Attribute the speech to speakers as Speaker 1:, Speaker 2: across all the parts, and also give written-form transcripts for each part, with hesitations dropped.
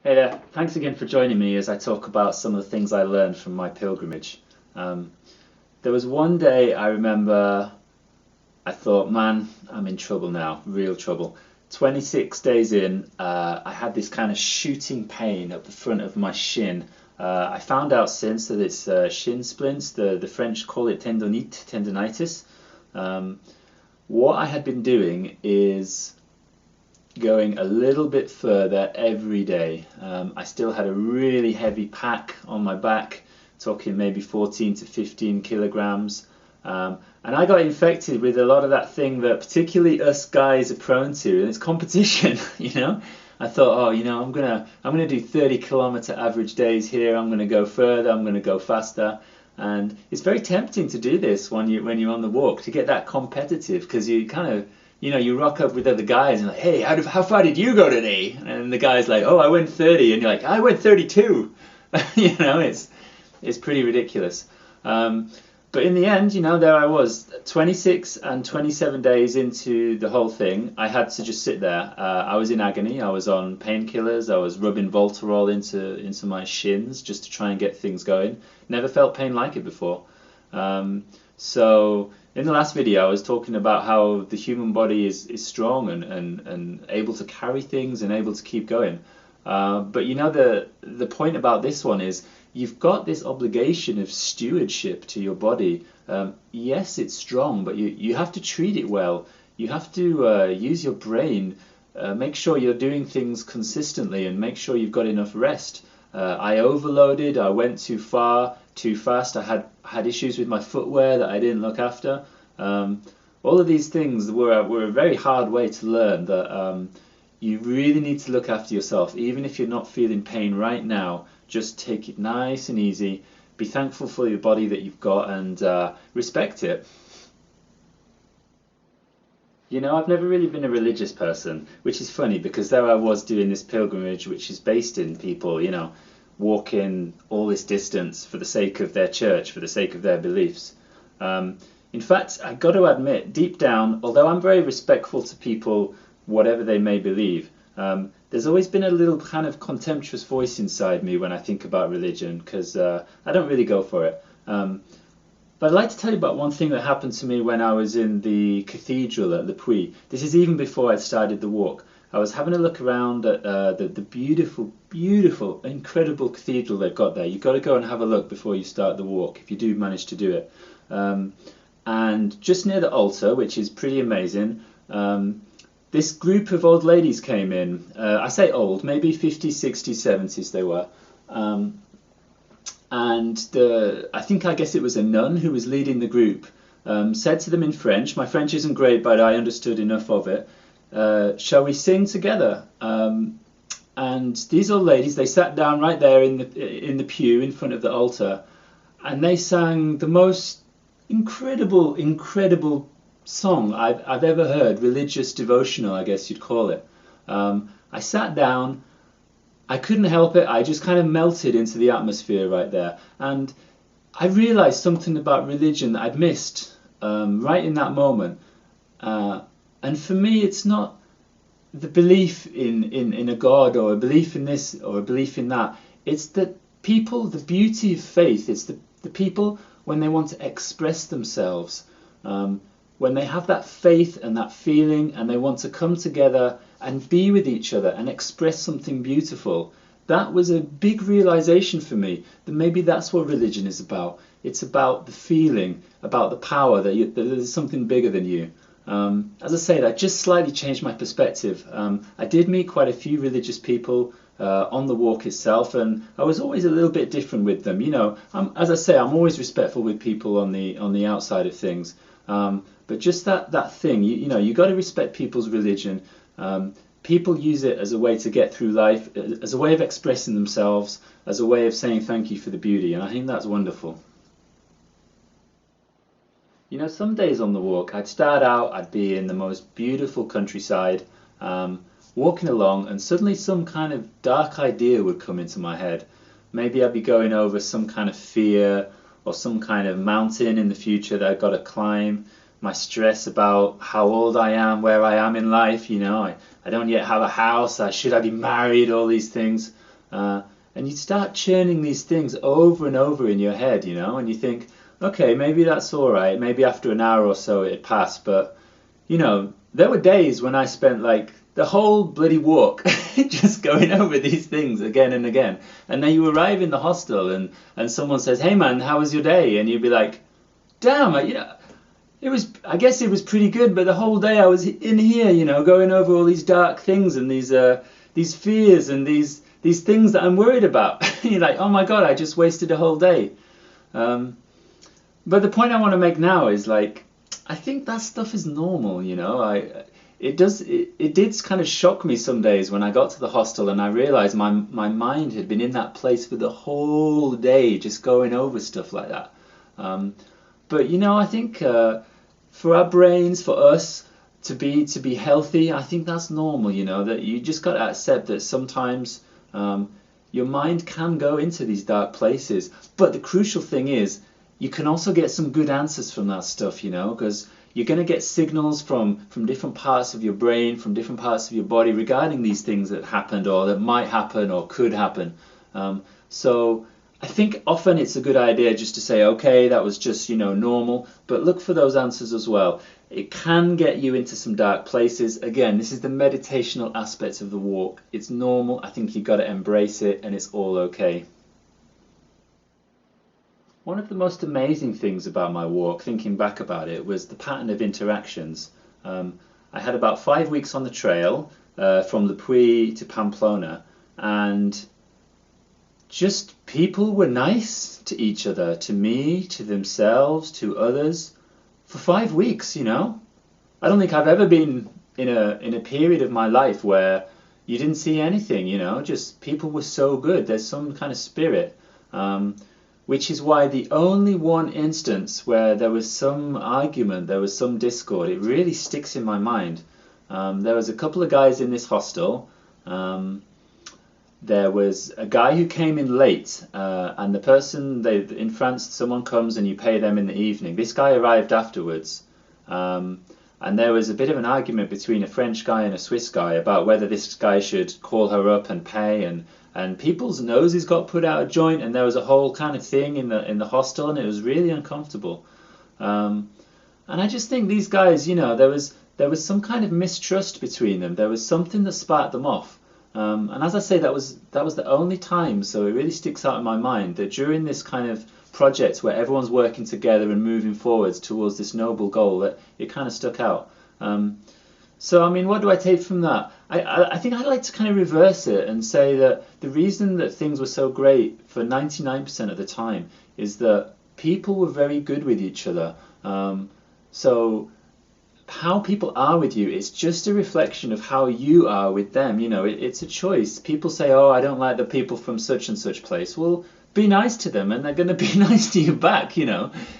Speaker 1: Hey there, thanks again for joining me as I talk about some of the things I learned from my pilgrimage. Um, there was one day I remember I thought, man, I'm in trouble now, real trouble. 26 days in, I had this kind of shooting pain up the front of my shin. I found out since that it's shin splints, the French call it tendonitis. Um, what I had been doing is going a little bit further every day. I still had a really heavy pack on my back, talking maybe 14 to 15 kilograms. And I got infected with a lot of that thing that particularly us guys are prone to, and it's competition, you know. I thought, oh, I'm gonna do 30-kilometer average days here. I'm gonna go further. I'm gonna go faster. And it's very tempting to do this when you're on the walk, to get that competitive, because you kind of you rock up with other guys and like, hey, how far did you go today? And the guy's like, oh, I went 30, and you're like, I went 32. It's pretty ridiculous. But in the end, there I was, 26 and 27 days into the whole thing. I had to just sit there. I was in agony. I was on painkillers. I was rubbing Voltarol into my shins just to try and get things going. Never felt pain like it before. So in the last video, I was talking about how the human body is strong and able to carry things and able to keep going. But the point about this one is you've got this obligation of stewardship to your body. Yes, it's strong, but you have to treat it well. You have to use your brain, make sure you're doing things consistently, and make sure you've got enough rest. I overloaded, I went too far, too fast, I had issues with my footwear that I didn't look after. All of these things were a very hard way to learn that you really need to look after yourself. Even if you're not feeling pain right now, just take it nice and easy. Be thankful for your body that you've got, and respect it. I've never really been a religious person, which is funny because there I was doing this pilgrimage, which is based in people, walking all this distance for the sake of their church, for the sake of their beliefs. In fact, I got to admit, deep down, although I'm very respectful to people, whatever they may believe, there's always been a little kind of contemptuous voice inside me when I think about religion, because I don't really go for it. But I'd like to tell you about one thing that happened to me when I was in the cathedral at Le Puy. This is even before I'd started the walk. I was having a look around at the beautiful, beautiful, incredible cathedral they've got there. You've got to go and have a look before you start the walk, if you do manage to do it. And just near the altar, which is pretty amazing, this group of old ladies came in. I say old, maybe 50s, 60s, 70s they were. And I guess it was a nun who was leading the group, said to them in French. My French isn't great, but I understood enough of it. Shall we sing together? And these old ladies, they sat down right there in the pew in front of the altar, and they sang the most incredible song I've ever heard. Religious devotional, I guess you'd call it. I sat down. I couldn't help it. I just kind of melted into the atmosphere right there. And I realized something about religion that I'd missed right in that moment. And for me, it's not the belief in a God, or a belief in this or a belief in that. It's that people, the beauty of faith, it's the people when they want to express themselves, when they have that faith and that feeling and they want to come together and be with each other and express something beautiful. That was a big realization for me, that maybe that's what religion is about. It's about the feeling, about the power, that there's something bigger than you. As I say, that just slightly changed my perspective. I did meet quite a few religious people on the walk itself, and I was always a little bit different with them. As I say, I'm always respectful with people on the outside of things. But just that thing, you got to respect people's religion. People use it as a way to get through life, as a way of expressing themselves, as a way of saying thank you for the beauty, and I think that's wonderful. Some days on the walk, I'd start out, I'd be in the most beautiful countryside, walking along, and suddenly some kind of dark idea would come into my head. Maybe I'd be going over some kind of fear, or some kind of mountain in the future that I've got to climb. My stress about how old I am, where I am in life, I don't yet have a house, should I be married, all these things. And you start churning these things over and over in your head, and you think, okay, maybe that's all right. Maybe after an hour or so it'd pass. But, there were days when I spent like the whole bloody walk just going over these things again and again. And then you arrive in the hostel and someone says, hey man, how was your day? And you'd be like, damn, I guess it was pretty good, but the whole day I was in here, going over all these dark things and these fears and these things that I'm worried about. You're like, oh my God, I just wasted a whole day. But the point I want to make now is like, I think that stuff is normal, It did kind of shock me some days when I got to the hostel and I realized my mind had been in that place for the whole day, just going over stuff like that. But I think for our brains, for us to be healthy, I think that's normal. That you just got to accept that sometimes your mind can go into these dark places. But the crucial thing is, you can also get some good answers from that stuff, because you're going to get signals from different parts of your brain, from different parts of your body regarding these things that happened or that might happen or could happen. So I think often it's a good idea just to say, okay, that was just, normal, but look for those answers as well. It can get you into some dark places. Again, this is the meditational aspect of the walk. It's normal. I think you've got to embrace it and it's all okay. One of the most amazing things about my walk, thinking back about it, was the pattern of interactions. I had about 5 weeks on the trail from Le Puy to Pamplona, and just people were nice to each other, to me, to themselves, to others, for 5 weeks, I don't think I've ever been in a period of my life where you didn't see anything, just people were so good. There's some kind of spirit. Which is why the only one instance where there was some argument, there was some discord, it really sticks in my mind. There was a couple of guys in this hostel. There was a guy who came in late, and the person, in France, someone comes and you pay them in the evening. This guy arrived afterwards, and there was a bit of an argument between a French guy and a Swiss guy about whether this guy should call her up and pay, and people's noses got put out of joint, and there was a whole kind of thing in the hostel, and it was really uncomfortable. And I just think these guys, there was some kind of mistrust between them. There was something that sparked them off. And as I say, that was the only time, so it really sticks out in my mind that during this kind of project where everyone's working together and moving forwards towards this noble goal, that it kind of stuck out. So, I mean, what do I take from that? I think I'd like to kind of reverse it and say that the reason that things were so great for 99% of the time is that people were very good with each other. So how people are with you is just a reflection of how you are with them. It's a choice. People say, oh, I don't like the people from such and such place. Well, be nice to them and they're going to be nice to you back.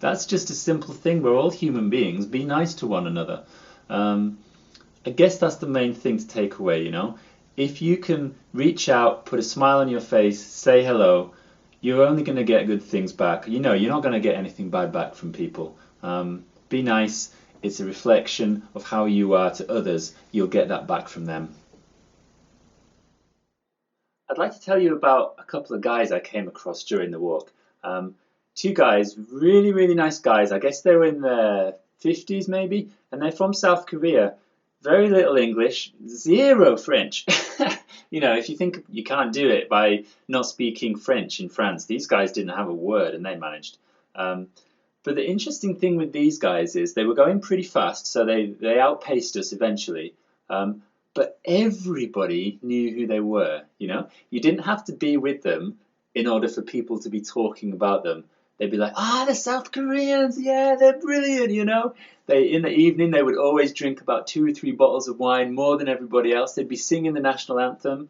Speaker 1: That's just a simple thing. We're all human beings. Be nice to one another. I guess that's the main thing to take away, If you can reach out, put a smile on your face, say hello, you're only going to get good things back. You're not going to get anything bad back from people. Be nice. It's a reflection of how you are to others. You'll get that back from them. I'd like to tell you about a couple of guys I came across during the walk. Two guys, really, really nice guys. I guess they were in their 50s maybe, and they're from South Korea. Very little English, zero French. If you think you can't do it by not speaking French in France, these guys didn't have a word and they managed. But the interesting thing with these guys is they were going pretty fast, so they outpaced us eventually. But everybody knew who they were, You didn't have to be with them in order for people to be talking about them. They'd be like, the South Koreans, yeah, they're brilliant, In the evening, they would always drink about 2 or 3 bottles of wine, more than everybody else. They'd be singing the national anthem.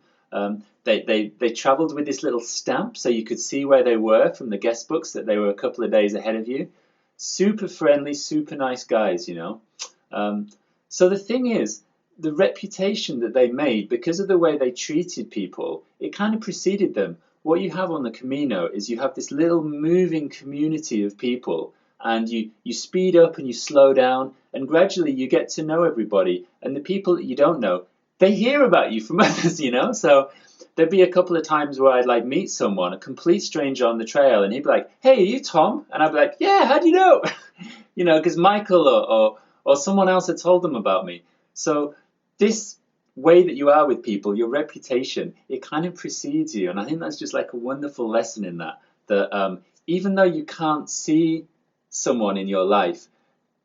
Speaker 1: They travelled with this little stamp so you could see where they were from the guest books, that they were a couple of days ahead of you. Super friendly, super nice guys, So the thing is, the reputation that they made, because of the way they treated people, it kind of preceded them. What you have on the Camino is you have this little moving community of people, and you speed up and you slow down, and gradually you get to know everybody. And the people that you don't know, they hear about you from others, So there'd be a couple of times where I'd like meet someone, a complete stranger on the trail, and he'd be like, "Hey, are you Tom?" And I'd be like, "Yeah, how do you know?" Because Michael or someone else had told them about me. So this way that you are with people, your reputation, it kind of precedes you, and I think that's just like a wonderful lesson in that. That even though you can't see someone in your life,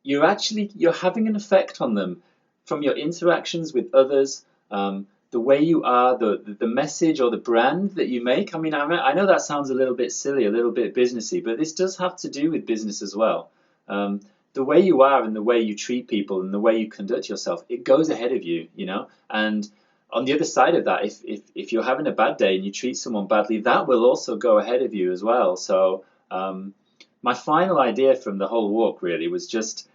Speaker 1: you're having an effect on them from your interactions with others, the way you are, the message or the brand that you make. I know that sounds a little bit silly, a little bit businessy, but this does have to do with business as well. The way you are and the way you treat people and the way you conduct yourself, it goes ahead of you, And on the other side of that, if you're having a bad day and you treat someone badly, that will also go ahead of you as well. So my final idea from the whole walk really was just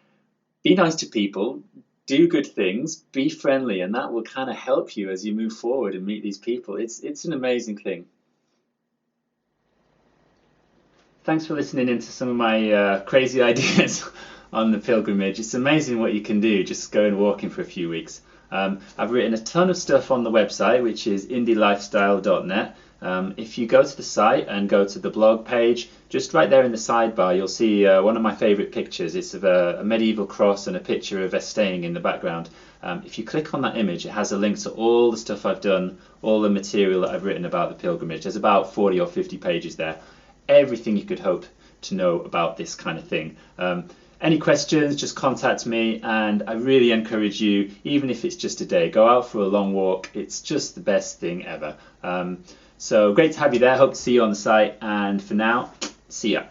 Speaker 1: be nice to people, do good things, be friendly, and that will kind of help you as you move forward and meet these people. It's an amazing thing. Thanks for listening into some of my crazy ideas on the pilgrimage. It's amazing what you can do just going walking for a few weeks. I've written a ton of stuff on the website, which is indielifestyle.net. If you go to the site and go to the blog page, just right there in the sidebar, you'll see one of my favourite pictures. It's of a medieval cross and a picture of Estang in the background. If you click on that image, it has a link to all the stuff I've done, all the material that I've written about the pilgrimage. There's about 40 or 50 pages there. Everything you could hope to know about this kind of thing. Any questions, just contact me, and I really encourage you, even if it's just a day, go out for a long walk. It's just the best thing ever. So great to have you there. Hope to see you on the site, and for now, see ya.